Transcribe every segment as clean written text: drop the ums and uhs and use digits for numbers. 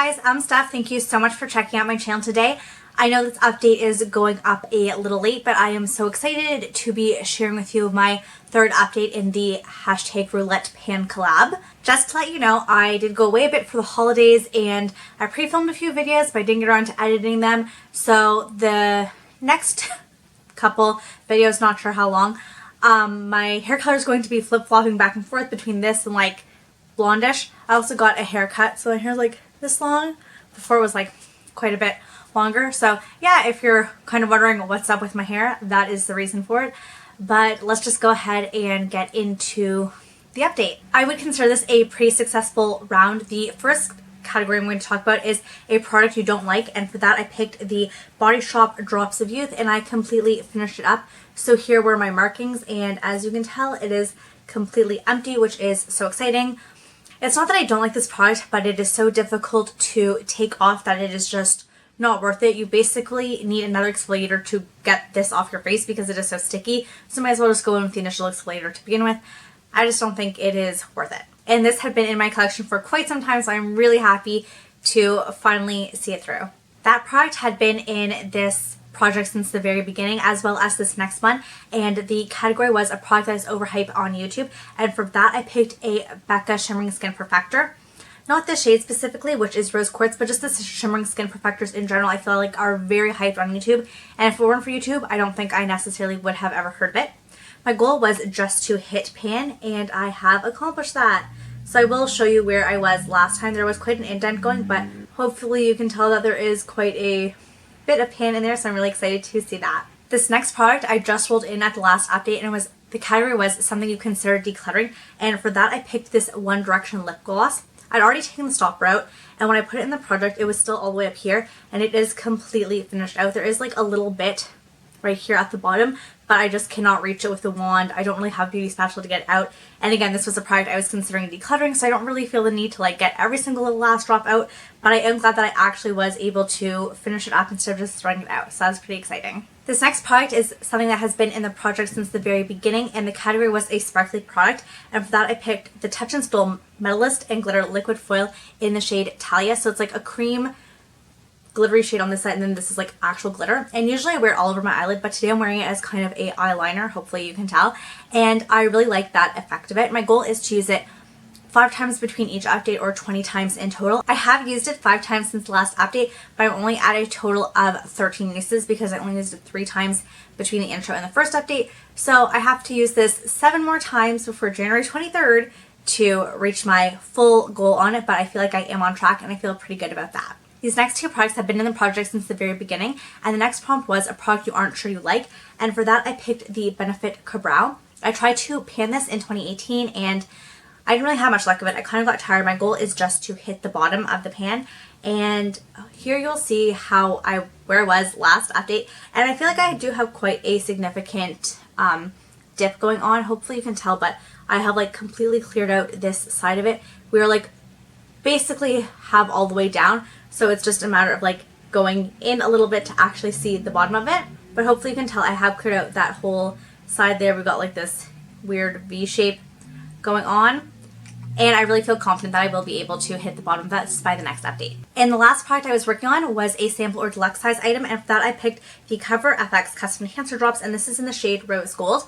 guys, I'm Steph. Thank you so much for checking out my channel today. I know this update is going up a little late, but I am so excited to be sharing with you my third update in the hashtag Roulette pan collab. Just to let you know, I did go away a bit for the holidays and I pre-filmed a few videos, but I didn't get around to editing them. So the next couple videos, not sure how long, my hair color is going to be flip-flopping back and forth between this and like blondish. I also got a haircut, so my hair's like this long. Before it was like quite a bit longer. So yeah, if you're kind of wondering what's up with my hair, that is the reason for it. But let's just go ahead and get into the update. I would consider this a pretty successful round. The first category I'm going to talk about is a product you don't like, and for that I picked the Body Shop Drops of Youth and I completely finished it up. So here were my markings, and as you can tell it is completely empty, which is so exciting. It's not that I don't like this product, but it is so difficult to take off that it is just not worth it. You basically need another exfoliator to get this off your face because it is so sticky. So might as well just go in with the initial exfoliator to begin with. I just don't think it is worth it. And this had been in my collection for quite some time, so I'm really happy to finally see it through. That product had been in this project since the very beginning, as well as this next one, and the category was a product that is overhyped on YouTube, and for that I picked a Becca Shimmering Skin Perfector. Not this shade specifically, which is Rose Quartz, but just the Shimmering Skin Perfectors in general I feel like are very hyped on YouTube, and if it weren't for YouTube I don't think I necessarily would have ever heard of it. My goal was just to hit pan, and I have accomplished that. So I will show you where I was last time. There was quite an indent going, but hopefully you can tell that there is quite a bit of pan in there, so I'm really excited to see that. This next product I just rolled in at the last update, and the category was something you consider decluttering, and for that I picked this One Direction lip gloss. I'd already taken the stopper out, and when I put it in the project it was still all the way up here, and it is completely finished out. There is like a little bit right here at the bottom, but I just cannot reach it with the wand. I don't really have a beauty spatula to get it out, and again this was a product I was considering decluttering, so I don't really feel the need to like get every single little last drop out, but I am glad that I actually was able to finish it up instead of just throwing it out, so that's pretty exciting. This next product is something that has been in the project since the very beginning, and the category was a sparkly product, and for that I picked the Touch and Stole Metallist and Glitter Liquid Foil in the shade Talia. So it's like a cream glittery shade on this side, and then this is like actual glitter, and usually I wear it all over my eyelid, but today I'm wearing it as kind of a eyeliner, hopefully you can tell, and I really like that effect of it. My goal is to use it 5 times between each update, or 20 times in total. I have used it 5 times since the last update, but I'm only at a total of 13 uses because I only used it 3 times between the intro and the first update, so I have to use this 7 more times before January 23rd to reach my full goal on it, but I feel like I am on track and I feel pretty good about that. These next 2 products have been in the project since the very beginning, and the next prompt was a product you aren't sure you like, and for that I picked the Benefit Cabrow. I tried to pan this in 2018 and I didn't really have much luck of it. I kind of got tired. My goal is just to hit the bottom of the pan, and here you'll see where I was last update, and I feel like I do have quite a significant dip going on. Hopefully you can tell, but I have like completely cleared out this side of it. We're like basically have all the way down, so it's just a matter of like going in a little bit to actually see the bottom of it, but hopefully you can tell I have cleared out that whole side there. We've got like this weird V shape going on, and I really feel confident that I will be able to hit the bottom of that by the next update. And the last product I was working on was a sample or deluxe size item, and for that I picked the Cover FX Custom Enhancer Drops, and this is in the shade Rose Gold.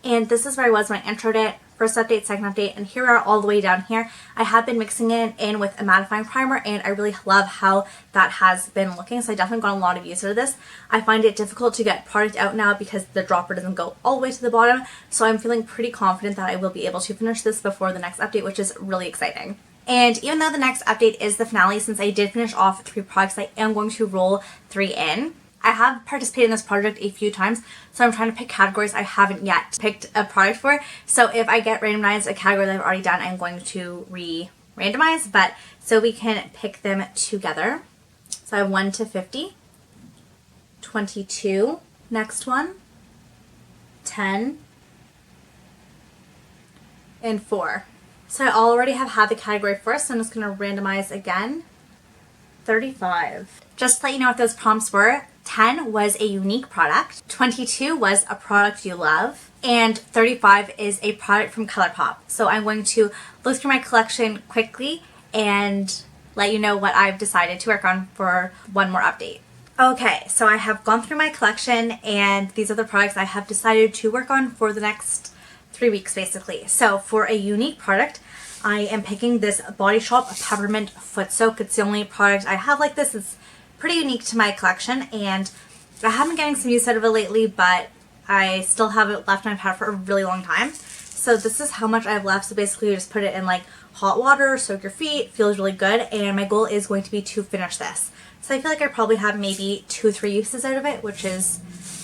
And this is where I was when I introed it, first update, second update, and here we are all the way down here. I have been mixing it in with a mattifying primer, and I really love how that has been looking, so I definitely got a lot of use out of this. I find it difficult to get product out now because the dropper doesn't go all the way to the bottom, so I'm feeling pretty confident that I will be able to finish this before the next update, which is really exciting. And even though the next update is the finale, since I did finish off 3 products, I am going to roll 3 in. I have participated in this project a few times, so I'm trying to pick categories I haven't yet picked a product for. So if I get randomized a category that I've already done, I'm going to re-randomize, but so we can pick them together. So I have 1 to 50, 22, next one, 10, and 4. So I already have had the category first, so I'm just going to randomize again. 35. Just to let you know what those prompts were, 10 was a unique product, 22 was a product you love, and 35 is a product from ColourPop. So I'm going to look through my collection quickly and let you know what I've decided to work on for one more update. Okay, so I have gone through my collection and these are the products I have decided to work on for the next 3 weeks basically. So for a unique product, I am picking this Body Shop Peppermint Foot Soak. It's the only product I have like this. It's pretty unique to my collection and I have been getting some use out of it lately, but I still have it left and I've had it for a really long time. So this is how much I have left. So basically you just put it in like hot water, soak your feet, feels really good, and my goal is going to be to finish this. So I feel like I probably have maybe 2-3 uses out of it, which is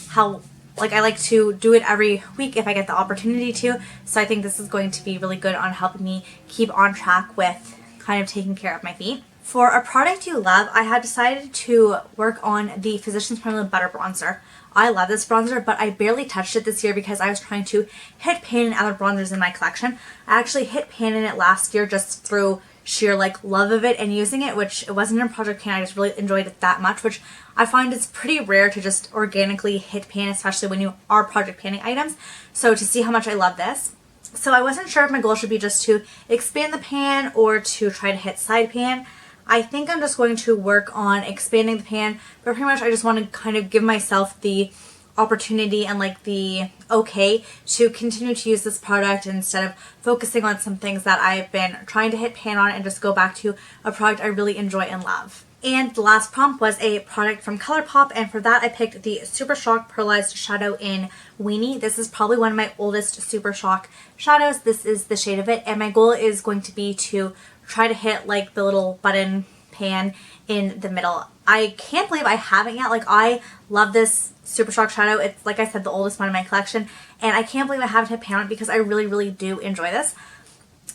how I like to do it every week if I get the opportunity to. So I think this is going to be really good on helping me keep on track with kind of taking care of my feet. For a product you love, I had decided to work on the Physicians Formula Butter Bronzer. I love this bronzer, but I barely touched it this year because I was trying to hit pan in other bronzers in my collection. I actually hit pan in it last year just through sheer love of it and using it, which it wasn't in Project Pan. I just really enjoyed it that much, which I find is pretty rare to just organically hit pan, especially when you are project panning items. So to see how much I love this. So I wasn't sure if my goal should be just to expand the pan or to try to hit side pan. I think I'm just going to work on expanding the pan, but pretty much I just want to kind of give myself the opportunity and the okay to continue to use this product instead of focusing on some things that I've been trying to hit pan on and just go back to a product I really enjoy and love. And the last prompt was a product from ColourPop, and for that I picked the Super Shock Pearlized Shadow in Weenie. This is probably one of my oldest Super Shock shadows. This is the shade of it, and my goal is going to be to try to hit the little button pan in the middle. I can't believe I haven't yet. I love this Super Shock shadow. It's, like I said, the oldest one in my collection, and I can't believe I haven't hit pan on it because I really, really do enjoy this.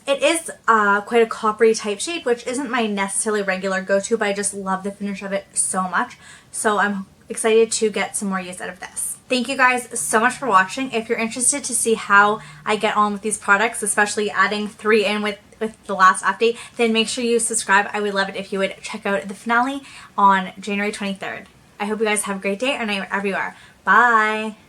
It is quite a coppery type shade, which isn't my necessarily regular go-to, but I just love the finish of it so much. So I'm excited to get some more use out of this. Thank you guys so much for watching. If you're interested to see how I get on with these products, especially adding 3 in with the last update, then make sure you subscribe. I would love it if you would check out the finale on January 23rd. I hope you guys have a great day or night wherever you are. Bye!